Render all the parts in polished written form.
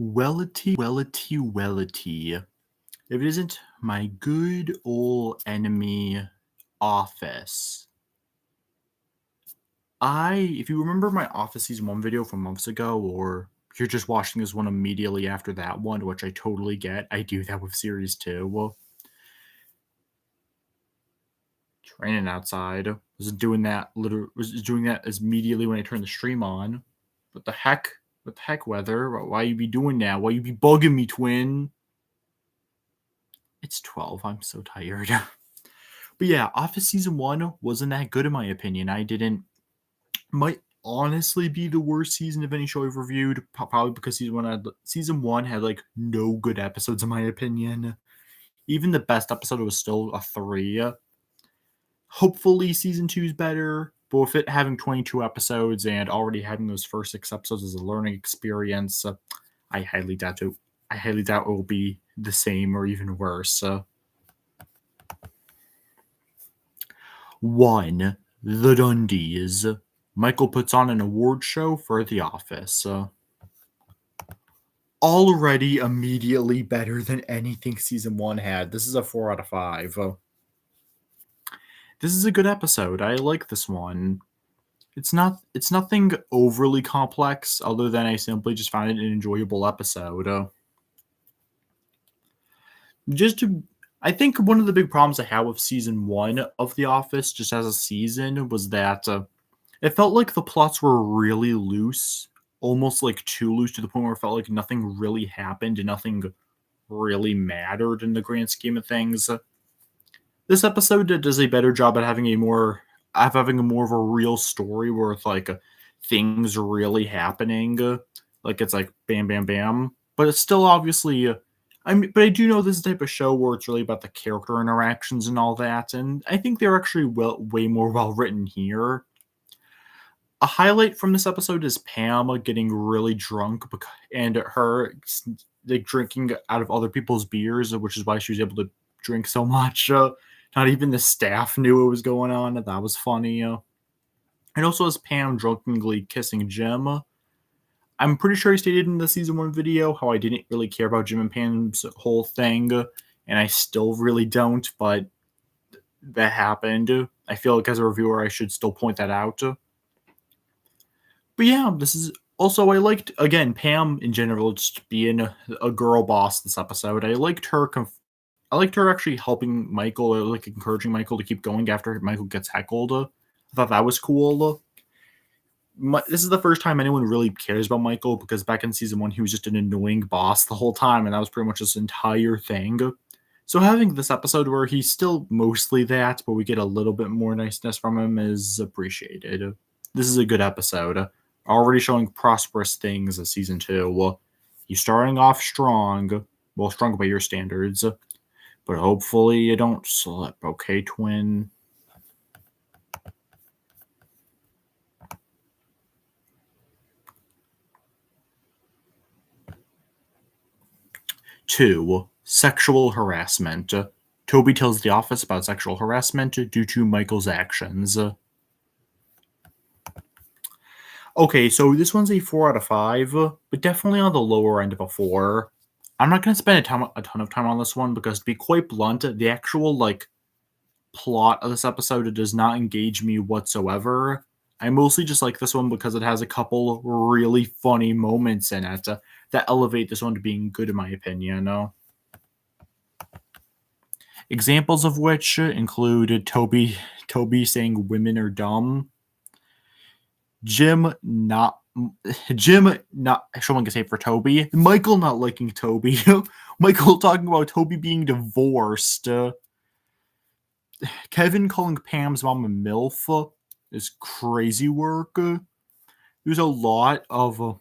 Wellity. If it isn't my good old enemy, Office. If you remember my Office Season 1 video from months ago, or you're just watching this one immediately after that one, which I totally get. I do that with Series 2. Well, it's raining outside. Was doing that as immediately when I turned the stream on. What the heck? What the heck, weather? Why you be doing that? Why you be bugging me, twin? It's 12. I'm so tired. But yeah, Office Season 1 wasn't that good in my opinion. Might honestly be the worst season of any show I've reviewed, probably because season 1 had like no good episodes in my opinion. Even the best episode was still a 3. Hopefully Season 2 is better, but with it having 22 episodes and already having those first 6 episodes as a learning experience, I highly doubt it. I highly doubt it will be the same or even worse. 1. The Dundies. Michael puts on an award show for The Office. Already immediately better than anything Season 1 had. This is a 4 out of 5. This is a good episode. I like this one. It's nothing overly complex, other than I simply just found it an enjoyable episode. I think one of the big problems I had with Season 1 of The Office, just as a season, was that it felt like the plots were really loose, almost like too loose to the point where it felt like nothing really happened and nothing really mattered in the grand scheme of things. This episode does a better job at having a more of a real story where it's like things really happening, like it's like bam, bam, bam. But it's still obviously, but I do know this is the type of show where it's really about the character interactions and all that, and I think they're actually way more well written here. A highlight from this episode is Pam getting really drunk and her like drinking out of other people's beers, which is why she was able to drink so much. Not even the staff knew what was going on. That was funny. And also as Pam drunkenly kissing Jim. I'm pretty sure I stated in the Season 1 video how I didn't really care about Jim and Pam's whole thing, and I still really don't, but that happened. I feel like as a reviewer I should still point that out. But yeah, this is also, I liked, again, Pam in general just being a girl boss this episode. I liked her actually helping Michael, or like encouraging Michael to keep going after Michael gets heckled. I thought that was cool. This is the first time anyone really cares about Michael, because back in Season 1 he was just an annoying boss the whole time, and that was pretty much his entire thing. So having this episode where he's still mostly that, but we get a little bit more niceness from him is appreciated. This is a good episode. Already showing prosperous things as Season 2. He's starting off strong. Well, strong by your standards. But hopefully you don't slip, okay, twin? Two, sexual harassment. Toby tells the office about sexual harassment due to Michael's actions. Okay, so this one's a 4 out of 5, but definitely on the lower end of a 4. I'm not going to spend a ton of time on this one, because to be quite blunt, the actual plot of this episode does not engage me whatsoever. I mostly just like this one because it has a couple really funny moments in it that elevate this one to being good in my opinion. Examples of which include Toby saying women are dumb, Jim not someone can say for Toby, Michael not liking Toby, Michael talking about Toby being divorced, Kevin calling Pam's mom a MILF is crazy work. There's a lot of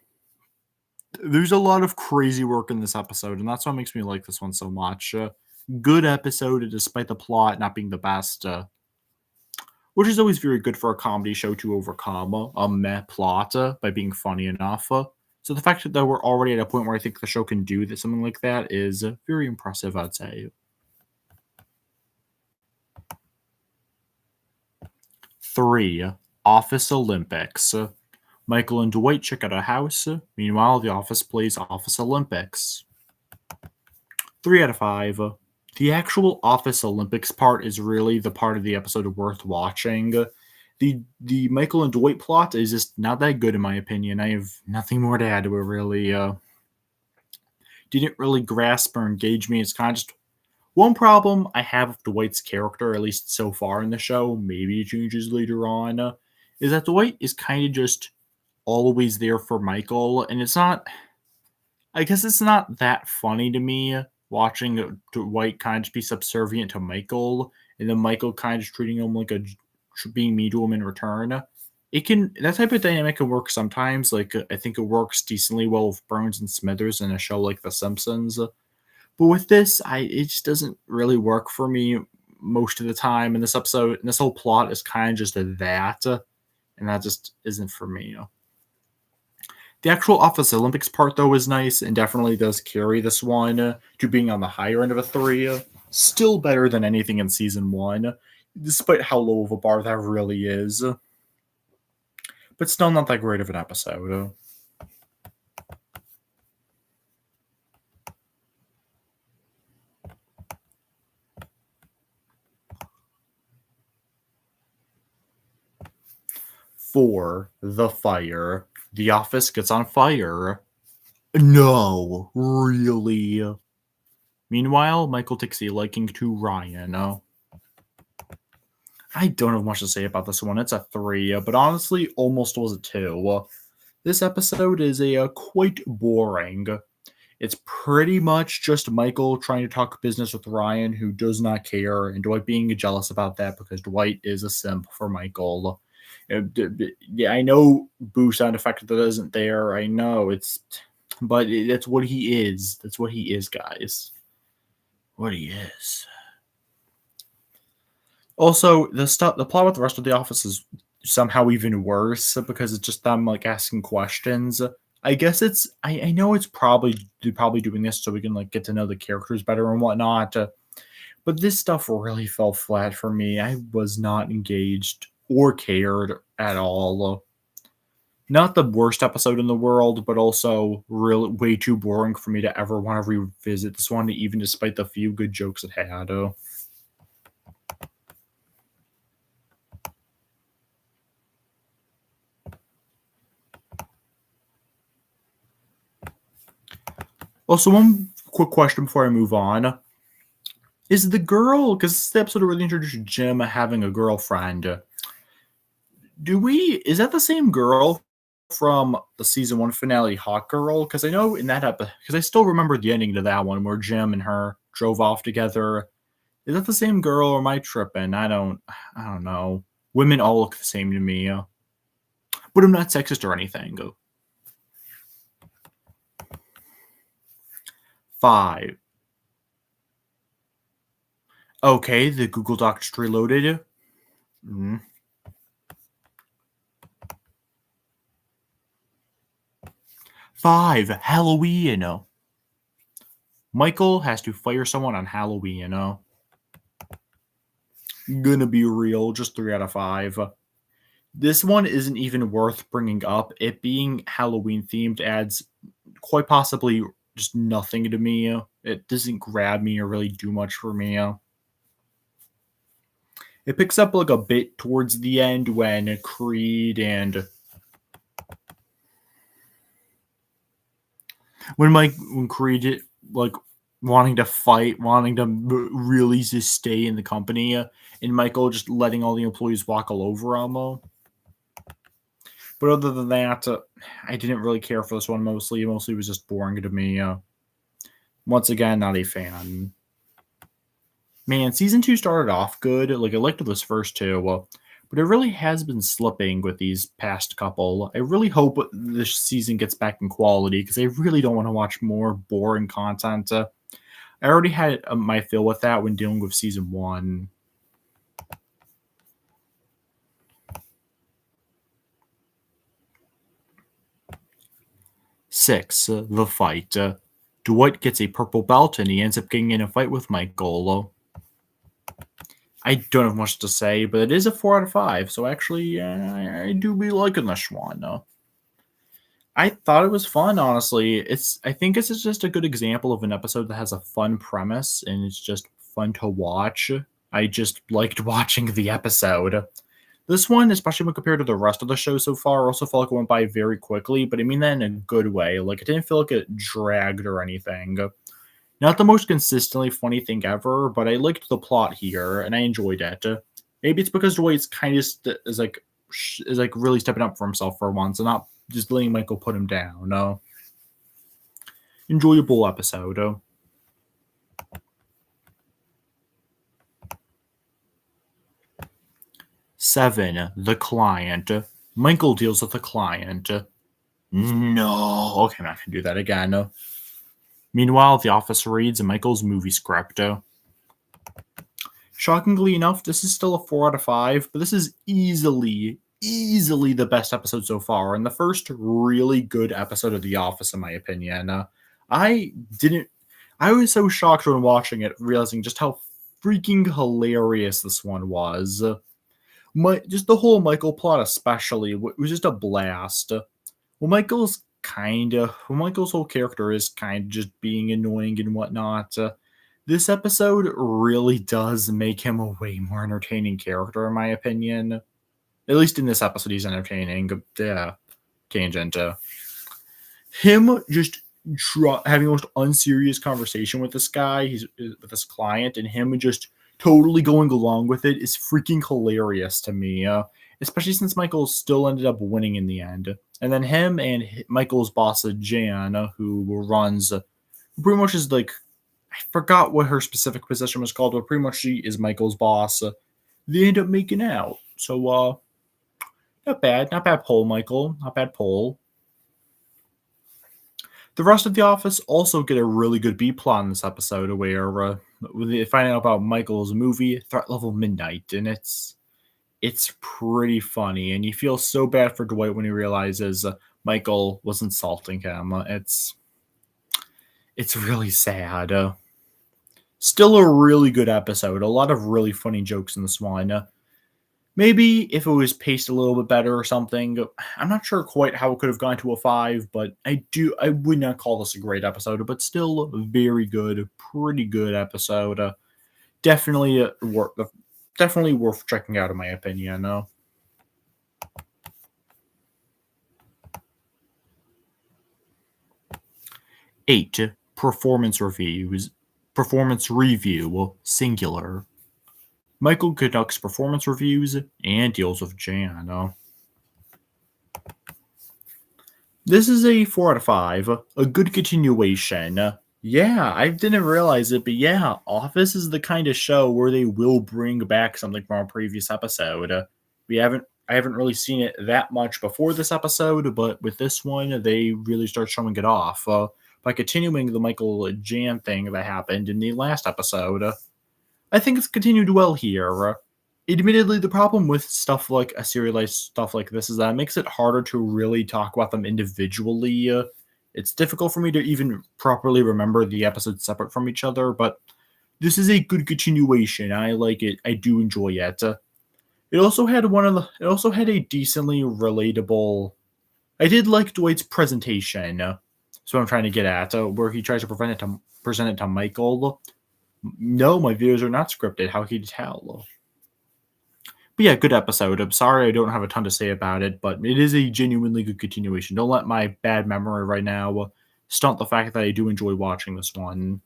crazy work in this episode, and that's what makes me like this one so much. Good episode despite the plot not being the best, which is always very good for a comedy show to overcome a meh plot by being funny enough. So the fact that we're already at a point where I think the show can do something like that is very impressive, I'd say. 3. Office Olympics. Michael and Dwight check out a house. Meanwhile, the office plays Office Olympics. 3 out of 5. The actual Office Olympics part is really the part of the episode worth watching. The Michael and Dwight plot is just not that good in my opinion. I have nothing more to add to it really. Didn't really grasp or engage me. It's kind of just one problem I have with Dwight's character, at least so far in the show, maybe it changes later on, is that Dwight is kind of just always there for Michael, and it's not, I guess it's not that funny to me watching Dwight kind of just be subservient to Michael, and then Michael kind of just treating him like being mean to him in return. It can, that type of dynamic can work sometimes. Like, I think it works decently well with Burns and Smithers in a show like The Simpsons. But with this, it just doesn't really work for me most of the time. And this episode, and this whole plot is kind of just that, and that just isn't for me. The actual Office Olympics part, though, is nice and definitely does carry this one to being on the higher end of a 3. Still better than anything in season 1, despite how low of a bar that really is. But still not that great of an episode. 4. The fire. The office gets on fire. No, really. Meanwhile, Michael takes a liking to Ryan. I don't have much to say about this one. It's a 3, but honestly, almost was a 2. This episode is quite boring. It's pretty much just Michael trying to talk business with Ryan, who does not care, and Dwight being jealous about that because Dwight is a simp for Michael. Yeah, I know boo sound effect that isn't there. I know but that's what he is. That's what he is, guys. What he is. Also, the plot with the rest of the office is somehow even worse because it's just them like asking questions. I guess I know it's probably doing this so we can like get to know the characters better and whatnot. But this stuff really fell flat for me. I was not engaged or cared at all. Not the worst episode in the world, but also really way too boring for me to ever want to revisit this one, even despite the few good jokes it had. Also, one quick question before I move on. Is the girl, because this episode really introduced Jim having a girlfriend, is that the same girl from the season 1 finale, Hot Girl? Because I know in that episode, because I still remember the ending to that one where Jim and her drove off together. Is that the same girl or am I tripping? I don't know. Women all look the same to me. But I'm not sexist or anything. 5. Okay, the Google Doc just reloaded. 5. Halloween. Michael has to fire someone on Halloween. Gonna be real, just 3 out of 5. This one isn't even worth bringing up. It being Halloween themed adds quite possibly just nothing to me. It doesn't grab me or really do much for me. It picks up like a bit towards the end when Creed and when Creed like wanting to fight, wanting to really just stay in the company, and Michael just letting all the employees walk all over him. But other than that, I didn't really care for this one mostly. Mostly was just boring to me. Once again, not a fan. Man, season 2 started off good. Like I liked this first 2, but it really has been slipping with these past couple. I really hope this season gets back in quality because I really don't want to watch more boring content. I already had my fill with that when dealing with season 1. 6. The fight. Dwight gets a purple belt and he ends up getting in a fight with Michael. I don't have much to say, but it is a 4 out of 5. So actually, I do be liking this one. I thought it was fun, honestly. I think it's just a good example of an episode that has a fun premise and it's just fun to watch. I just liked watching the episode. This one, especially when compared to the rest of the show so far, also felt like it went by very quickly, but I mean that in a good way. Like, it didn't feel like it dragged or anything. Not the most consistently funny thing ever, but I liked the plot here and I enjoyed it. Maybe it's because Dwight's kind of is like really stepping up for himself for once and not just letting Michael put him down. Enjoyable episode. 7. The client. Michael deals with the client. No. Okay, I'm not going to do that again. Meanwhile, the office reads Michael's movie script. Shockingly enough, this is still a 4 out of 5, but this is easily the best episode so far, and the first really good episode of The Office, in my opinion. I didn't. I was so shocked when watching it, realizing just how freaking hilarious this one was. Just the whole Michael plot, especially, was just a blast. Well, Michael's whole character is kind of just being annoying and whatnot. This episode really does make him a way more entertaining character, in my opinion. At least in this episode, he's entertaining. Yeah, tangent. Him just having the most unserious conversation with this guy, he's with this client, and him just totally going along with it is freaking hilarious to me. Especially since Michael still ended up winning in the end. And then him and Michael's boss, Jan, who runs, pretty much is like, I forgot what her specific position was called, but pretty much she is Michael's boss. They end up making out. So, not bad poll, Michael, not bad poll. The rest of the office also get a really good B plot in this episode, where they find out about Michael's movie, Threat Level Midnight, and it's pretty funny, and you feel so bad for Dwight when he realizes Michael was insulting him. It's really sad. Still a really good episode. A lot of really funny jokes in this one. Maybe if it was paced a little bit better or something. I'm not sure quite how it could have gone to a 5, but I would not call this a great episode, but still very good, pretty good episode. Definitely worth checking out, in my opinion. 8. Performance review, singular. Michael conducts performance reviews and deals with Jan. This is a 4 out of 5. A good continuation. Yeah, I didn't realize it, but yeah, Office is the kind of show where they will bring back something from a previous episode. I haven't really seen it that much before this episode, but with this one, they really start showing it off by continuing the Michael Jan thing that happened in the last episode. I think it's continued well here. Admittedly, the problem with stuff like a serialized stuff like this is that it makes it harder to really talk about them individually. It's difficult for me to even properly remember the episodes separate from each other, but this is a good continuation. I like it. I do enjoy it. It also had a decently relatable. I did like Dwight's presentation. That's what I'm trying to get at, where he tries to present it to Michael. No, my videos are not scripted. How can you tell? But yeah, good episode. I'm sorry I don't have a ton to say about it, but it is a genuinely good continuation. Don't let my bad memory right now stunt the fact that I do enjoy watching this one.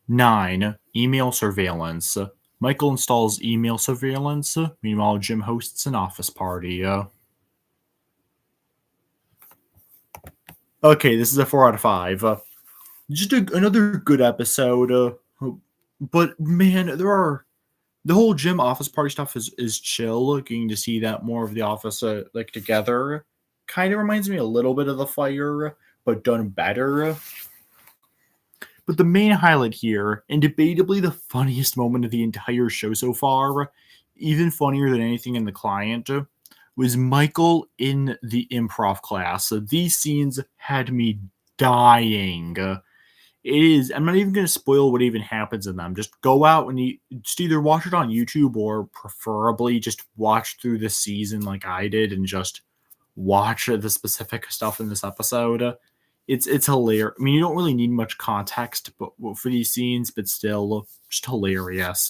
9. Email surveillance. Michael installs email surveillance. Meanwhile, Jim hosts an office party. Okay, this is a 4 out of 5. Just another good episode. But man, the whole Jim office party stuff is chill. Getting to see that more of the office like together kind of reminds me a little bit of The Fire, but done better. But the main highlight here, and debatably the funniest moment of the entire show so far, even funnier than anything in The Client, was Michael in the improv class. These scenes had me dying. It is. I'm not even going to spoil what even happens in them. Just go out and just either watch it on YouTube or preferably just watch through the season like I did and just watch the specific stuff in this episode. It's hilarious. I mean, you don't really need much context but for these scenes, but still just hilarious.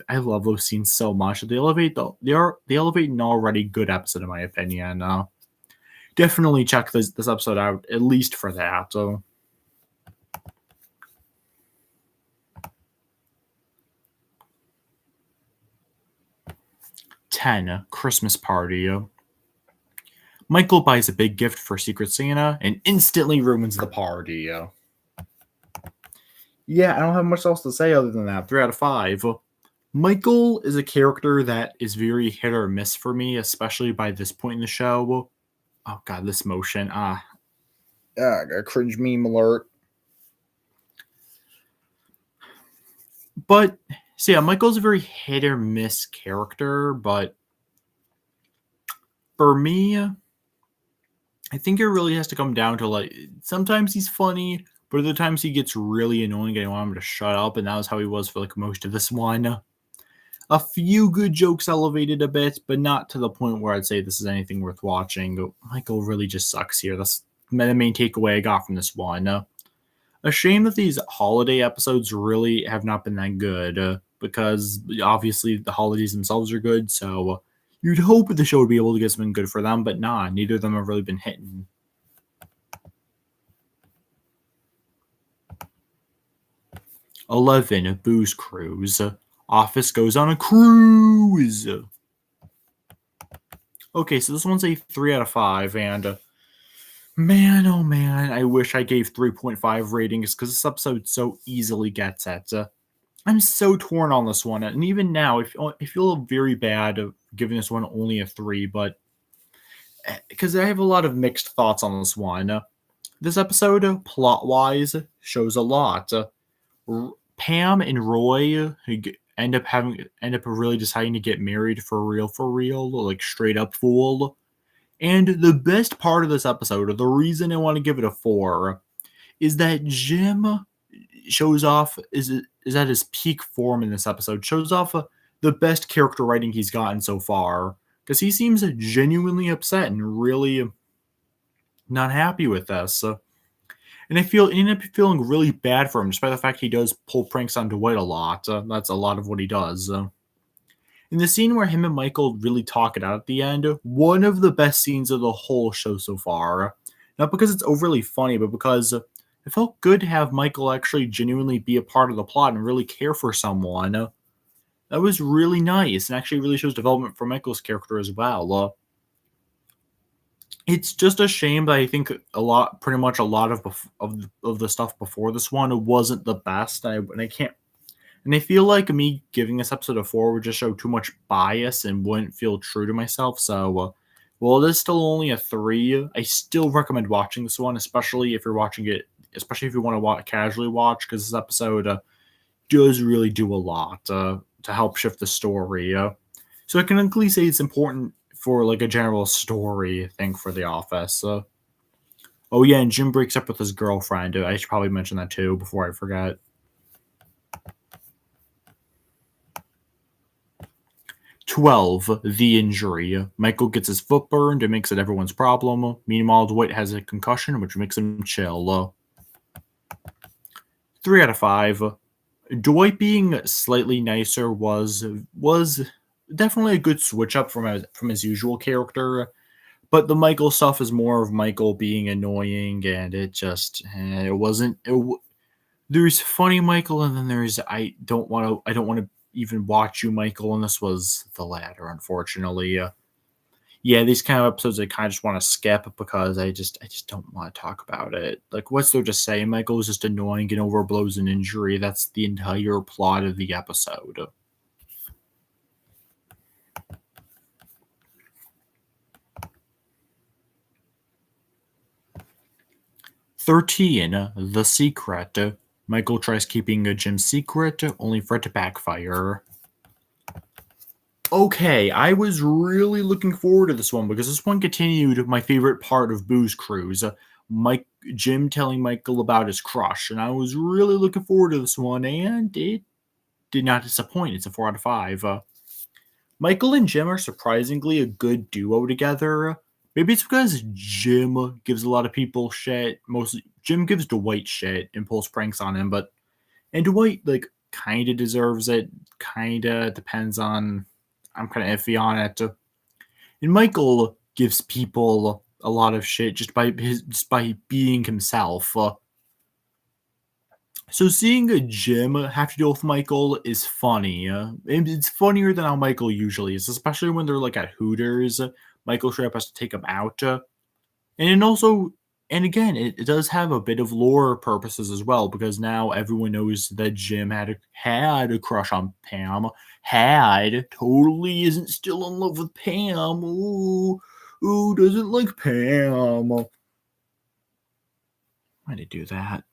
I love those scenes so much. They elevate an already good episode in my opinion. Definitely check this episode out at least for that. 10 Christmas Party. Michael buys a big gift for Secret Santa and instantly ruins the party. Yeah, I don't have much else to say other than that. 3 out of 5. Michael is a character that is very hit or miss for me, especially by this point in the show. Oh god, this motion. A cringe meme alert. But so yeah, Michael's a very hit or miss character, but for me, I think it really has to come down to like sometimes he's funny, but other times he gets really annoying and I want him to shut up, and that was how he was for like most of this one. A few good jokes elevated a bit, but not to the point where I'd say this is anything worth watching. Michael really just sucks here. That's the main takeaway I got from this one. A shame that these holiday episodes really have not been that good because obviously the holidays themselves are good, so you'd hope the show would be able to get something good for them, but nah, neither of them have really been hitting. "11 Booze Cruise. Office goes on a cruise." Okay, so this one's a 3 out of 5, and man, oh man, I wish I gave 3.5 ratings because this episode so easily gets it. I'm so torn on this one, and even now, I feel very bad of giving this one only a 3, but because I have a lot of mixed thoughts on this one. This episode, plot-wise, shows a lot. Pam and Roy end up really deciding to get married for real, like straight up fool. And the best part of this episode, or the reason I want to give it a 4, is that Jim shows off is at his peak form in this episode. Shows off the best character writing he's gotten so far because he seems genuinely upset and really not happy with this. And I end up feeling really bad for him, despite the fact he does pull pranks on Dwight a lot. That's a lot of what he does. In the scene where him and Michael really talk it out at the end, one of the best scenes of the whole show so far. Not because it's overly funny, but because it felt good to have Michael actually genuinely be a part of the plot and really care for someone. That was really nice and actually really shows development for Michael's character as well. It's just a shame that I think pretty much a lot of the stuff before this one wasn't the best. And I feel like me giving this episode a 4 would just show too much bias and wouldn't feel true to myself. So, while it is still only a 3, I still recommend watching this one, especially if you're watching it, especially if you want to casually watch, because this episode does really do a lot to help shift the story. So I can at say it's important for like a general story thing for The Office. Oh yeah, and Jim breaks up with his girlfriend. I should probably mention that too before I forget. 12, The Injury. Michael gets his foot burned. It makes it everyone's problem. Meanwhile, Dwight has a concussion, which makes him chill. 3 out of 5. Dwight being slightly nicer was definitely a good switch up from his usual character. But the Michael stuff is more of Michael being annoying, and it wasn't. There's funny Michael, and then there's I don't want to even watch you, Michael, and this was the latter, unfortunately. Yeah, these kind of episodes I kind of just want to skip because I just don't want to talk about it. Like, what's there to say? Michael is just annoying and overblows an injury. That's the entire plot of the episode. 13, The Secret. Michael tries keeping a Jim's secret, only for it to backfire. Okay, I was really looking forward to this one because this one continued my favorite part of Booze Cruise. Jim telling Michael about his crush, and I was really looking forward to this one, and it did not disappoint. It's a 4 out of 5. Michael and Jim are surprisingly a good duo together. Maybe it's because Jim gives a lot of people shit. Mostly, Jim gives Dwight shit and pulls pranks on him, and Dwight like kind of deserves it. Kind of depends on. I'm kind of iffy on it. And Michael gives people a lot of shit just by being himself. So seeing a Jim have to deal with Michael is funny. It's funnier than how Michael usually is, especially when they're like at Hooters. Michael straight up has to him out, and also, and again, it does have a bit of lore purposes as well because now everyone knows that Jim had a crush on Pam. Had totally isn't still in love with Pam. Ooh, doesn't like Pam. Why'd I do that?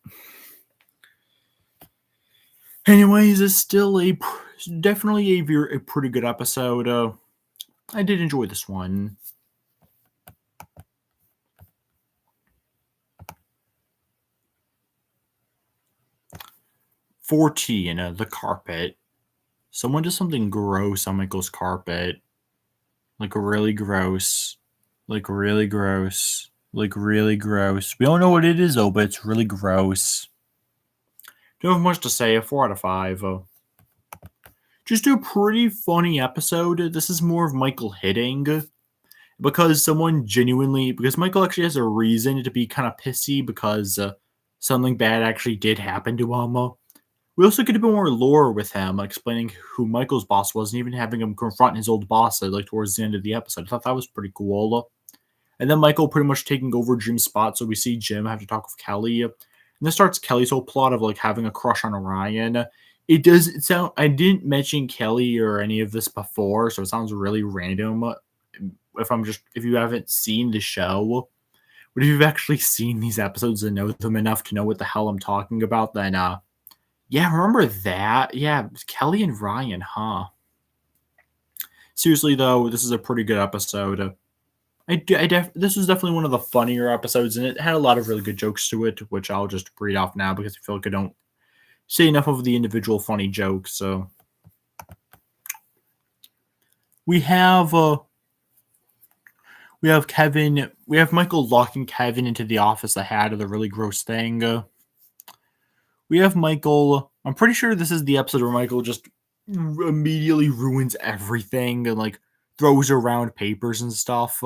Anyways, it's still definitely a pretty good episode. I did enjoy this one. 14, the carpet. Someone does something gross on Michael's carpet. Like really gross. Like really gross. Like really gross. We don't know what it is though, but it's really gross. Don't have much to say. A 4 out of 5. Just a pretty funny episode. This is more of Michael hitting because Michael actually has a reason to be kind of pissy because something bad actually did happen to him. We also get a bit more lore with him, explaining who Michael's boss was and even having him confront his old boss like towards the end of the episode. I thought that was pretty cool. And then Michael pretty much taking over Jim's spot, so we see Jim have to talk with Kelly. And this starts Kelly's whole plot of like having a crush on Orion. It sound I didn't mention Kelly or any of this before, so it sounds really random. If you haven't seen the show, but if you've actually seen these episodes and know them enough to know what the hell I'm talking about, then yeah, remember that? Yeah, Kelly and Ryan, huh? Seriously though, this is a pretty good episode. This was definitely one of the funnier episodes, and it had a lot of really good jokes to it, which I'll just read off now because I feel like I don't say enough of the individual funny jokes. So we have Michael locking Kevin into the office that had the really gross thing. We have Michael. I'm pretty sure this is the episode where Michael just immediately ruins everything and like throws around papers and stuff.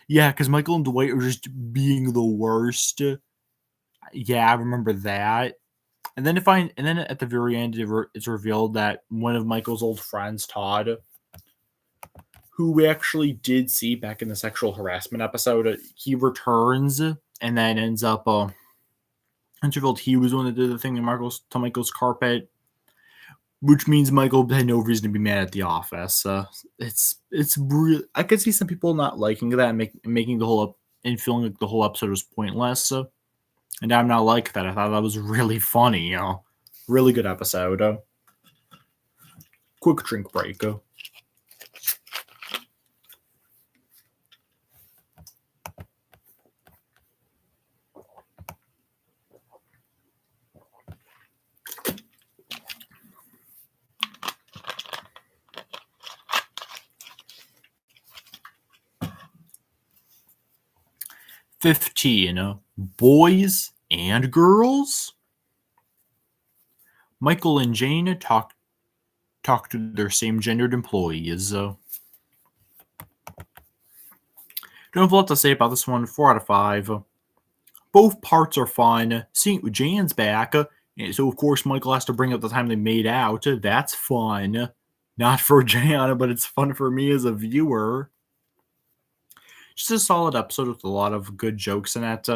Yeah, because Michael and Dwight are just being the worst. Yeah, I remember that. And then at the very end, it's revealed that one of Michael's old friends, Todd, who we actually did see back in the sexual harassment episode, he returns and then ends up. It's revealed he was the one that did the thing to Michael's carpet, which means Michael had no reason to be mad at the office. It's real. I could see some people not liking that and making the whole and feeling like the whole episode was pointless. And I'm not like that. I thought that was really funny. Really good episode. Quick drink break. 15. Boys and girls. Michael and Jane talk to their same-gendered employees. Don't have a lot to say about this one. 4 out of 5. Both parts are fun. Seeing Jane's back, so of course Michael has to bring up the time they made out. That's fun. Not for Jan, but it's fun for me as a viewer. Just a solid episode with a lot of good jokes in it.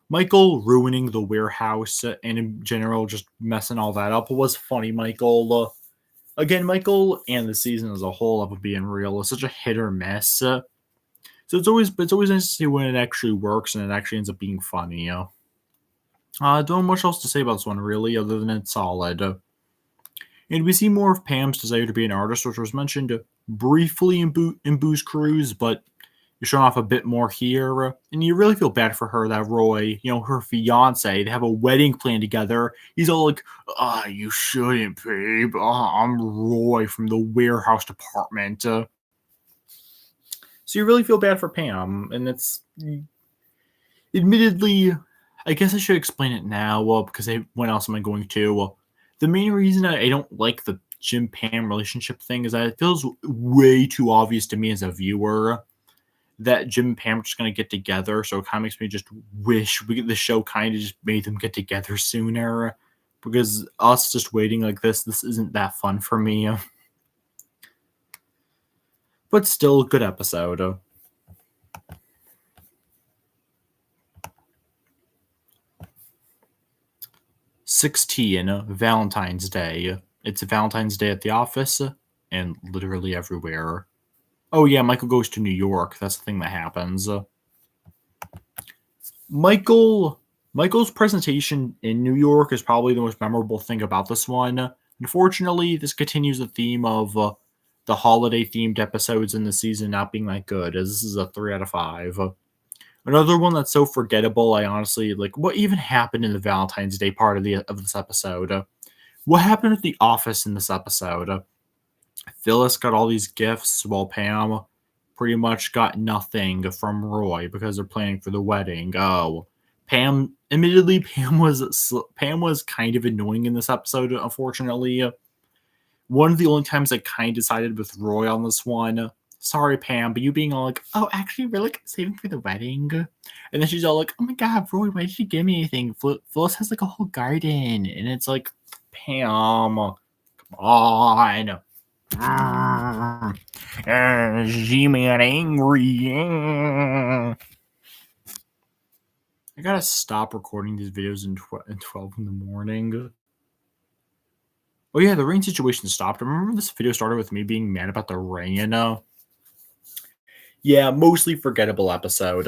Michael ruining the warehouse and in general just messing all that up was funny. Michael, Michael and the season as a whole of being real is such a hit or miss. So it's always nice to see when it actually works and it actually ends up being funny. Don't have much else to say about this one really, other than it's solid. And we see more of Pam's desire to be an artist, which was mentioned briefly in Boo's Cruise, but showing off a bit more here, and you really feel bad for her that Roy, her fiance, they have a wedding plan together. He's all like, you shouldn't, babe. I'm Roy from the warehouse department. So you really feel bad for Pam, and it's admittedly, I guess I should explain it now, because when else am I going to? The main reason I don't like the Jim Pam relationship thing is that it feels way too obvious to me as a viewer that Jim and Pam are just going to get together. So it kind of makes me just wish the show kind of just made them get together sooner, because us just waiting like this isn't that fun for me. But still a good episode. 16, Valentine's Day. It's Valentine's Day at the office and literally everywhere. Oh yeah, Michael goes to New York. That's the thing that happens. Michael's presentation in New York is probably the most memorable thing about this one. Unfortunately, this continues the theme of the holiday-themed episodes in the season not being that good, as this is a 3 out of 5. Another one that's so forgettable, I honestly, like, what even happened in the Valentine's Day part of this episode? What happened at the office in this episode? Phyllis got all these gifts while Pam pretty much got nothing from Roy because they're planning for the wedding. Oh, admittedly, Pam was kind of annoying in this episode, unfortunately. One of the only times I kind of sided with Roy on this one. Sorry, Pam, but you being all like, oh, actually, we're like saving for the wedding. And then she's all like, oh my God, Roy, why did you give me anything? Phyllis has like a whole garden. And it's like, Pam, come on. Zman angry. I gotta stop recording these videos in 12 in the morning. Oh yeah, the rain situation stopped. Remember this video started with me being mad about the rain? Yeah, mostly forgettable episode.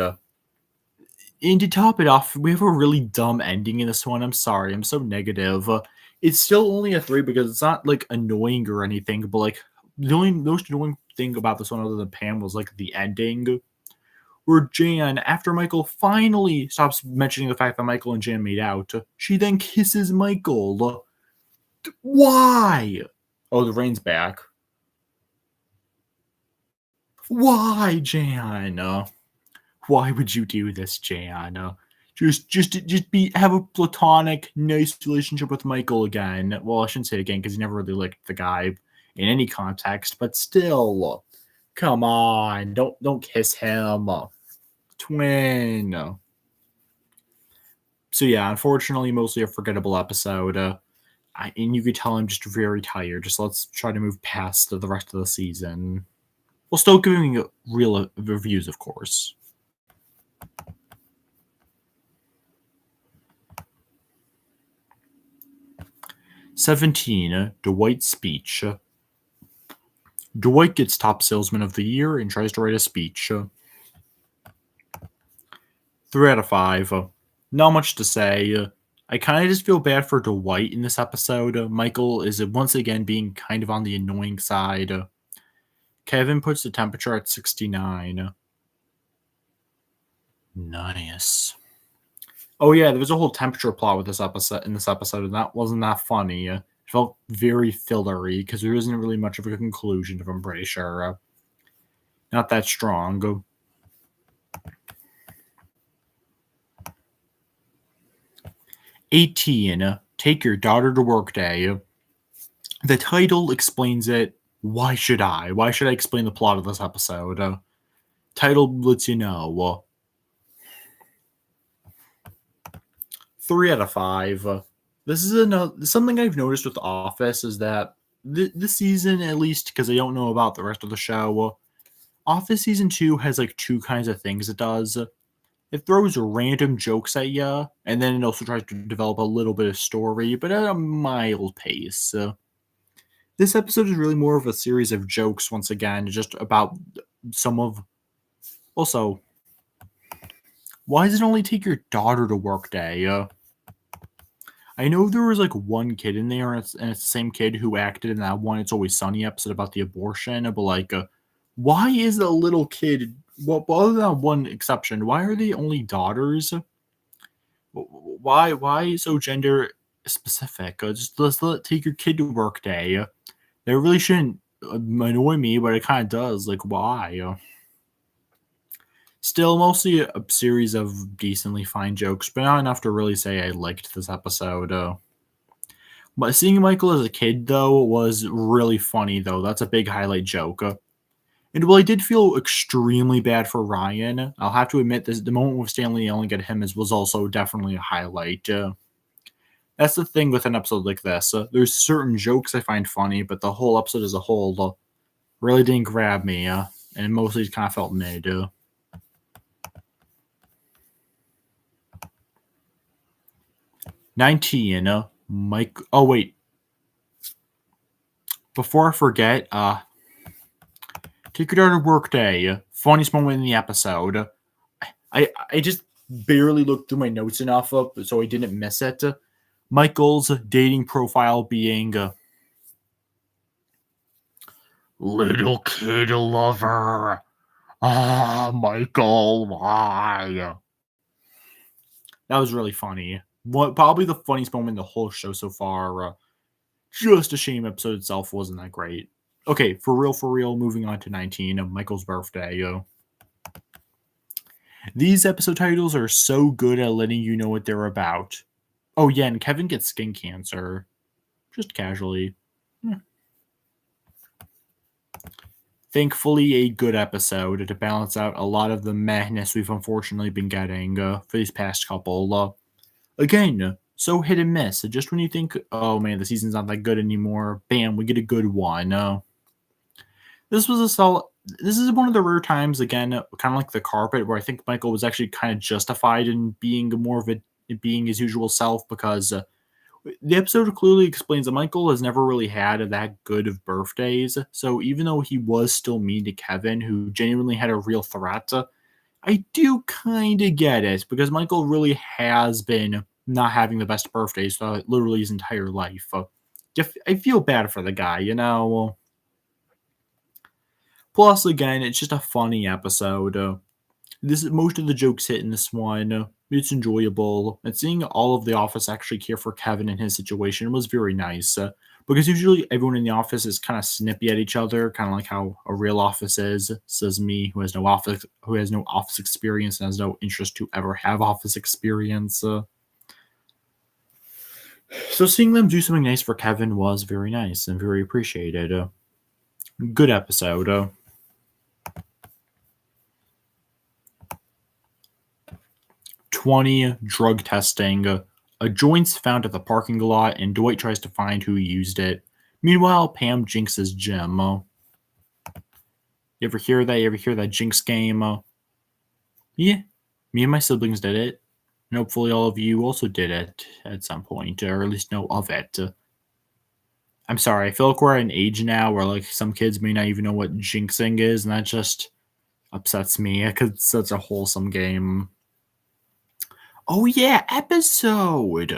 And to top it off, we have a really dumb ending in this one. I'm sorry, I'm so negative. It's still only a 3 because it's not like annoying or anything, but like the only most annoying thing about this one other than Pam was like the ending. Where Jan, after Michael finally stops mentioning the fact that Michael and Jan made out, she then kisses Michael. Why? Oh, the rain's back. Why, Jan? Why would you do this, Jan? Just have a platonic, nice relationship with Michael again. Well, I shouldn't say again because he never really liked the guy in any context, but still, come on, don't kiss him, twin. So yeah, unfortunately, mostly a forgettable episode. And you could tell I'm just very tired. So let's try to move past the rest of the season. We'll still giving real reviews, of course. "17, Dwight's speech. Dwight gets top salesman of the year and tries to write a speech. 3 out of 5. Not much to say. I kind of just feel bad for Dwight in this episode. Michael is once again being kind of on the annoying side. Kevin puts the temperature at 69. Nice. Oh yeah, there was a whole temperature plot with this episode and that wasn't that funny. It felt very fillery because there isn't really much of a conclusion, if I'm pretty sure. Not that strong. "18, Take Your Daughter to Work Day." The title explains it. Why should I? Why should I explain the plot of this episode? Title lets you know. 3 out of 5. This is something I've noticed with The Office is that this season, at least, because I don't know about the rest of the show, Office Season 2 has like 2 kinds of things it does. It throws random jokes at you, and then it also tries to develop a little bit of story, but at a mild pace. This episode is really more of a series of jokes, once again, just about some of... Also, why does it only take your daughter to work day? I know there was like one kid in there, and it's the same kid who acted in that one It's Always Sunny episode about the abortion, but like, Why is a little kid? Well, other than one exception, why are they only daughters? Why so gender specific? Just let's take your kid to work day. That really shouldn't annoy me, but it kind of does. Like, why? Still, mostly a series of decently fine jokes, but not enough to really say I liked this episode. But seeing Michael as a kid, though, was really funny, though. That's a big highlight joke. And while I did feel extremely bad for Ryan, I'll have to admit this, the moment with Stanley yelling at him was also definitely a highlight. That's the thing with an episode like this. There's certain jokes I find funny, but the whole episode as a whole really didn't grab me, and mostly kind of felt mid. 19, Mike. Oh, wait. Before I forget, take your daughter to work day. Funniest moment in the episode. I just barely looked through my notes enough so I didn't miss it. Michael's dating profile being little kid lover. Michael, why? That was really funny. Probably the funniest moment in the whole show so far. Just a shame episode itself wasn't that great. Okay, for real, moving on to 19, Michael's birthday. These episode titles are so good at letting you know what they're about. Oh yeah, and Kevin gets skin cancer. Just casually. Thankfully, a good episode to balance out a lot of the madness we've unfortunately been getting for these past couple. Again, so hit and miss. Just when you think, oh man, the season's not that good anymore, bam, we get a good one. This was a solid. This is one of the rare times, again, kind of like the carpet, where I think Michael was actually kind of justified in being more of being his usual self, because the episode clearly explains that Michael has never really had that good of birthdays. So even though he was still mean to Kevin, who genuinely had a real threat, I do kind of get it, because Michael really has been not having the best birthdays literally his entire life. I feel bad for the guy, you know. Plus, again, it's just a funny episode. Most of the jokes hit in this one. It's enjoyable, and seeing all of the office actually care for Kevin and his situation was very nice. Because usually everyone in the office is kind of snippy at each other, kind of like how a real office is. Says me, who has no office experience and has no interest to ever have office experience. So seeing them do something nice for Kevin was very nice and very appreciated. Good episode. 20, drug testing. A joint's found at the parking lot, and Dwight tries to find who used it. Meanwhile, Pam jinxes Jim. You ever hear that? You ever hear that jinx game? Yeah, me and my siblings did it. And hopefully all of you also did it at some point, or at least know of it. I'm sorry, I feel like we're at an age now where like some kids may not even know what jinxing is, and that just upsets me because it's such a wholesome game. Oh yeah, episode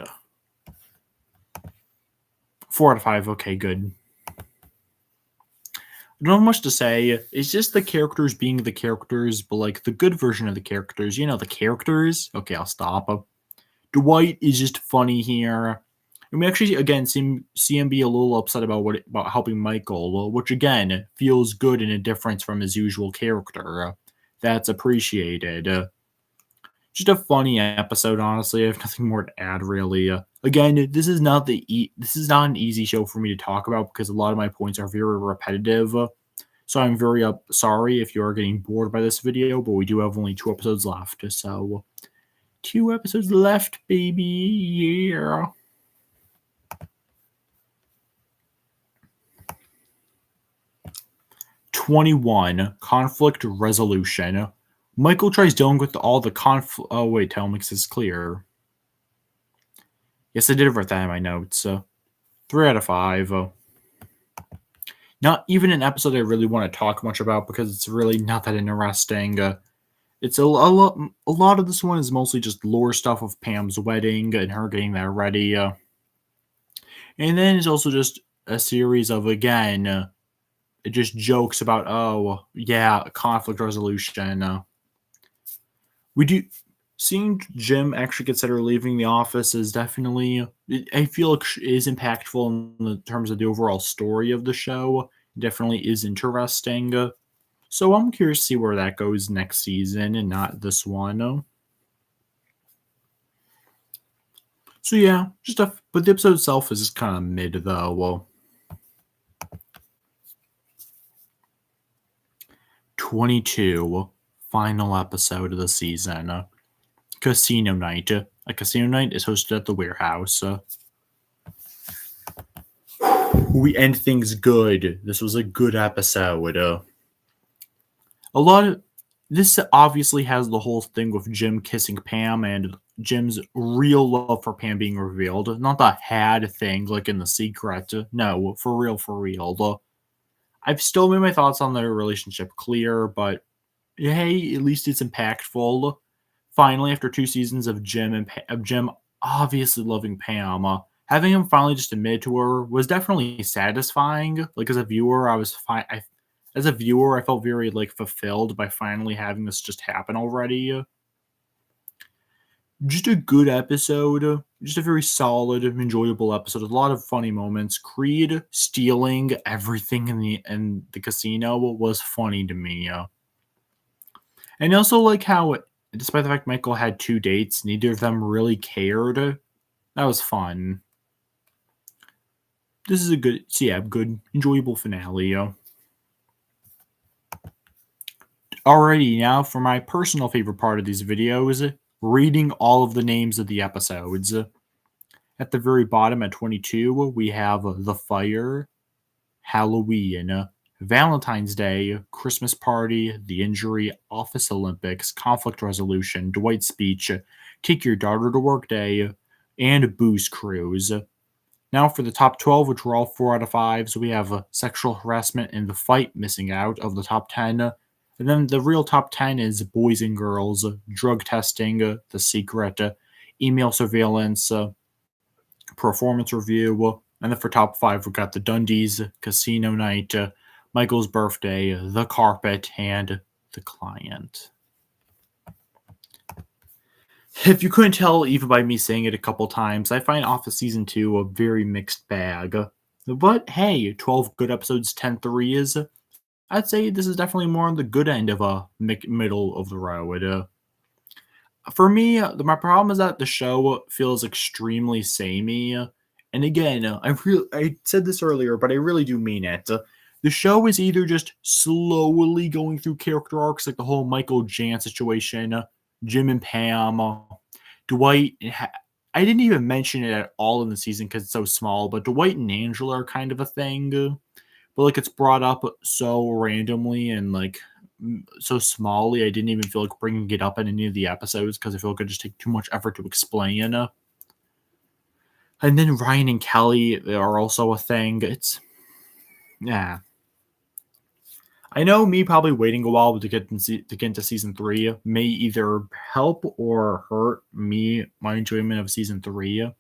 4 out of 5. Okay, good. I don't have much to say. It's just the characters being the characters, but like the good version of the characters. You know, the characters. Okay, I'll stop. Dwight is just funny here. And we actually, again, see him be a little upset about helping Michael, which, again, feels good in a difference from his usual character. That's appreciated. Just a funny episode, honestly. I have nothing more to add, really. Again, this is not an easy show for me to talk about because a lot of my points are very repetitive. So I'm very sorry if you are getting bored by this video, but we do have only 2 episodes left. So 2 episodes left, baby. Yeah. #21, conflict resolution. Michael tries dealing with all the conflict. Oh wait, tell makes this clear. Yes, I did write that in my notes. 3 out of 5. Not even an episode I really want to talk much about because it's really not that interesting. It's a lot of this one is mostly just lore stuff of Pam's wedding and her getting that ready. And then it's also just a series of, again, it just jokes about, oh, yeah, conflict resolution. We do seeing Jim actually consider leaving the office is definitely, I feel like is impactful in the terms of the overall story of the show. Definitely is interesting. So I'm curious to see where that goes next season and not this one. So yeah, just a but the episode itself is kind of mid though. Well, 22, final episode of the season. Casino night. A casino night is hosted at the warehouse. We end things good. This was a good episode. A lot of this obviously has the whole thing with Jim kissing Pam and Jim's real love for Pam being revealed. Not the had thing like in The Secret. No, for real, for real. I've still made my thoughts on their relationship clear, but hey, at least it's impactful. Finally, after 2 seasons of Jim obviously loving Pam, having him finally just admit to her was definitely satisfying. Like as a viewer, I was fine. As a viewer, I felt very like fulfilled by finally having this just happen already. Just a good episode. Just a very solid, enjoyable episode. A lot of funny moments. Creed stealing everything in the casino was funny to me. And also like how, despite the fact Michael had 2 dates, neither of them really cared. That was fun. This is a good, so yeah, good, enjoyable finale. Alrighty, now for my personal favorite part of these videos, reading all of the names of the episodes. At the very bottom at 22, we have The Fire, Halloween, Valentine's Day, Christmas Party, The Injury, Office Olympics, Conflict Resolution, Dwight's Speech, Take Your Daughter to Work Day, and Booze Cruise. Now for the top 12, which were all 4 out of 5, so we have Sexual Harassment and The Fight missing out of the top 10. And then the real top 10 is Boys and Girls, Drug Testing, The Secret, Email Surveillance, Performance Review. And then for top 5, we've got The Dundies, Casino Night, Michael's Birthday, The Carpet, and The Client. If you couldn't tell, even by me saying it a couple times, I find Office Season 2 a very mixed bag. But hey, 12 good episodes, 10 threes. I'd say this is definitely more on the good end of a middle of the road. For me, my problem is that the show feels extremely samey. And again, I said this earlier, but I really do mean it. The show is either just slowly going through character arcs, like the whole Michael Jan situation, Jim and Pam, Dwight. I didn't even mention it at all in the season because it's so small, but Dwight and Angela are kind of a thing. But like it's brought up so randomly and like so smallly, I didn't even feel like bringing it up in any of the episodes because I feel like it just take too much effort to explain. And then Ryan and Kelly are also a thing. It's yeah. I know me probably waiting a while to get into season 3 may either help or hurt my enjoyment of season 3.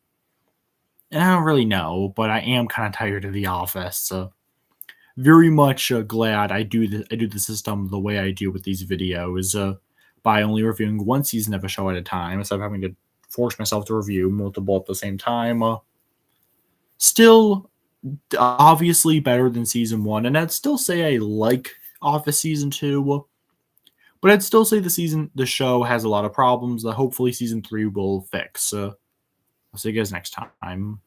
And I don't really know, but I am kind of tired of The Office. So very much glad I do the system the way I do with these videos by only reviewing one season of a show at a time instead of having to force myself to review multiple at the same time. Still, obviously better than season 1, and I'd still say I like Office season 2, but I'd still say the show has a lot of problems that hopefully season 3 will fix. I'll see you guys next time.